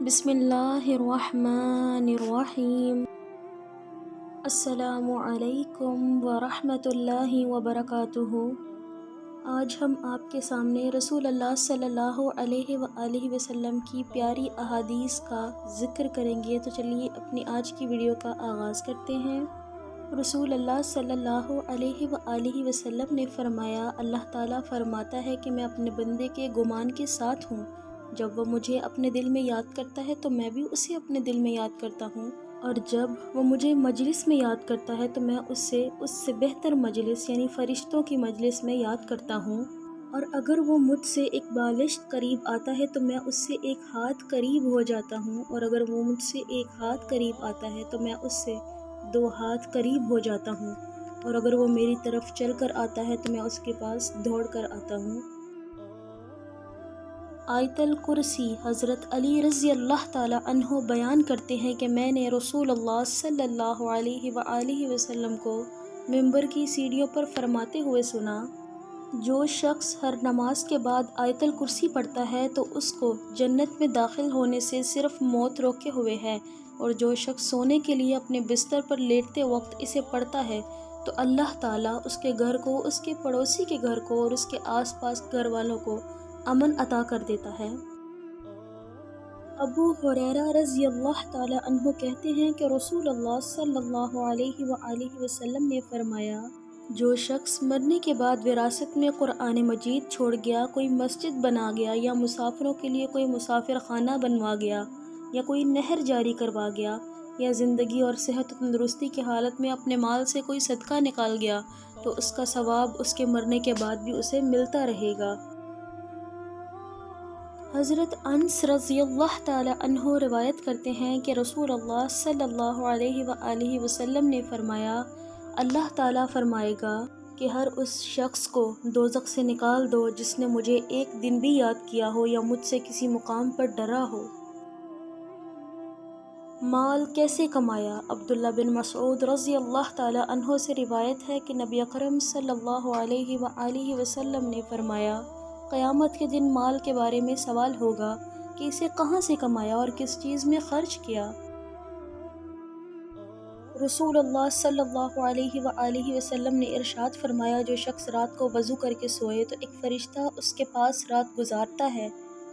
بسم اللہ الرحمن الرحیم۔ السلام علیکم ورحمۃ اللہ وبرکاتہ۔ آج ہم آپ کے سامنے رسول اللہ صلی اللہ علیہ وآلہ وسلم کی پیاری احادیث کا ذکر کریں گے، تو چلیے اپنی آج کی ویڈیو کا آغاز کرتے ہیں۔ رسول اللہ صلی اللہ علیہ وآلہ وسلم نے فرمایا، اللہ تعالیٰ فرماتا ہے کہ میں اپنے بندے کے گمان کے ساتھ ہوں، جب وہ مجھے اپنے دل میں یاد کرتا ہے تو میں بھی اسے اپنے دل میں یاد کرتا ہوں، اور جب وہ مجھے مجلس میں یاد کرتا ہے تو میں اس سے بہتر مجلس یعنی فرشتوں کی مجلس میں یاد کرتا ہوں، اور اگر وہ مجھ سے ایک بالشت قریب آتا ہے تو میں اس سے ایک ہاتھ قریب ہو جاتا ہوں، اور اگر وہ مجھ سے ایک ہاتھ قریب آتا ہے تو میں اس سے 2 ہاتھ قریب ہو جاتا ہوں، اور اگر وہ میری طرف چل کر آتا ہے تو میں اس کے پاس دوڑ کر آتا ہوں۔ آیت الکرسی۔ حضرت علی رضی اللہ تعالی عنہ بیان کرتے ہیں کہ میں نے رسول اللہ صلی اللہ علیہ وآلہ وسلم کو ممبر کی سیڑھیوں پر فرماتے ہوئے سنا، جو شخص ہر نماز کے بعد آیت الکرسی پڑھتا ہے تو اس کو جنت میں داخل ہونے سے صرف موت روکے ہوئے ہے، اور جو شخص سونے کے لیے اپنے بستر پر لیٹتے وقت اسے پڑھتا ہے تو اللہ تعالیٰ اس کے گھر کو، اس کے پڑوسی کے گھر کو اور اس کے آس پاس گھر والوں کو امن عطا کر دیتا ہے۔ ابو ہریرہ رضی اللہ تعالی عنہ کہتے ہیں کہ رسول اللہ صلی اللہ علیہ وآلہ وسلم نے فرمایا، جو شخص مرنے کے بعد وراثت میں قرآن مجید چھوڑ گیا، کوئی مسجد بنا گیا، یا مسافروں کے لیے کوئی مسافر خانہ بنوا گیا، یا کوئی نہر جاری کروا گیا، یا زندگی اور صحت و تندرستی کی حالت میں اپنے مال سے کوئی صدقہ نکال گیا، تو اس کا ثواب اس کے مرنے کے بعد بھی اسے ملتا رہے گا۔ حضرت انس رضی اللہ تعالی عنہ روایت کرتے ہیں کہ رسول اللہ صلی اللہ علیہ وآلہ وسلم نے فرمایا، اللہ تعالیٰ فرمائے گا کہ ہر اس شخص کو دوزخ سے نکال دو جس نے مجھے ایک دن بھی یاد کیا ہو یا مجھ سے کسی مقام پر ڈرا ہو۔ مال کیسے کمایا؟ عبداللہ بن مسعود رضی اللہ تعالی عنہ سے روایت ہے کہ نبی اکرم صلی اللہ علیہ وآلہ وسلم نے فرمایا، قیامت کے دن مال کے بارے میں سوال ہوگا کہ اسے کہاں سے کمایا اور کس چیز میں خرچ کیا۔ رسول اللہ صلی اللہ علیہ وآلہ وسلم نے ارشاد فرمایا، جو شخص رات کو وضو کر کے سوئے تو ایک فرشتہ اس کے پاس رات گزارتا ہے،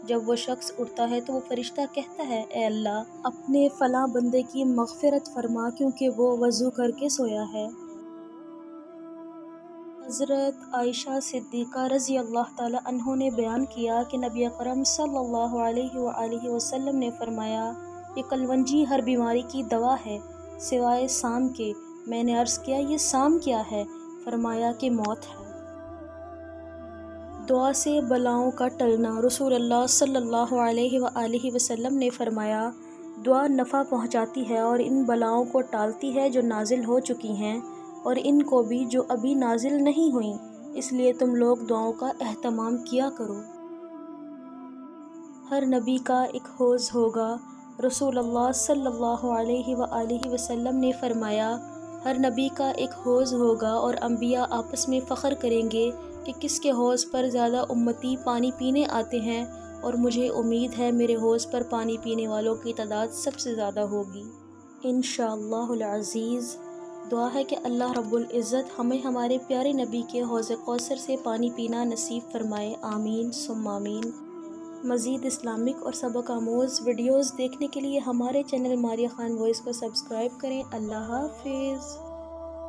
جب وہ شخص اٹھتا ہے تو وہ فرشتہ کہتا ہے، اے اللہ اپنے فلاں بندے کی مغفرت فرما کیونکہ وہ وضو کر کے سویا ہے۔ حضرت عائشہ صدیقہ رضی اللہ تعالی عنہ نے بیان کیا کہ نبی اکرم صلی اللہ علیہ وآلہ وسلم نے فرمایا، یہ کلونجی ہر بیماری کی دوا ہے سوائے سام کے۔ میں نے عرض کیا، یہ سام کیا ہے؟ فرمایا کہ موت ہے۔ دعا سے بلاؤں کا ٹلنا۔ رسول اللہ صلی اللہ علیہ وآلہ وسلم نے فرمایا، دعا نفع پہنچاتی ہے اور ان بلاؤں کو ٹالتی ہے جو نازل ہو چکی ہیں، اور ان کو بھی جو ابھی نازل نہیں ہوئیں، اس لیے تم لوگ دعاؤں کا اہتمام کیا کرو۔ ہر نبی کا ایک حوض ہوگا۔ رسول اللہ صلی اللہ علیہ وآلہ وسلم نے فرمایا، ہر نبی کا ایک حوض ہوگا، اور انبیاء آپس میں فخر کریں گے کہ کس کے حوض پر زیادہ امتی پانی پینے آتے ہیں، اور مجھے امید ہے میرے حوض پر پانی پینے والوں کی تعداد سب سے زیادہ ہوگی انشاءاللہ العزیز۔ دعا ہے کہ اللہ رب العزت ہمیں ہمارے پیارے نبی کے حوض کوثر سے پانی پینا نصیب فرمائے، آمین ثم آمین۔ مزید اسلامک اور سبق آموز ویڈیوز دیکھنے کے لیے ہمارے چینل ماریہ خان وائس کو سبسکرائب کریں۔ اللہ حافظ۔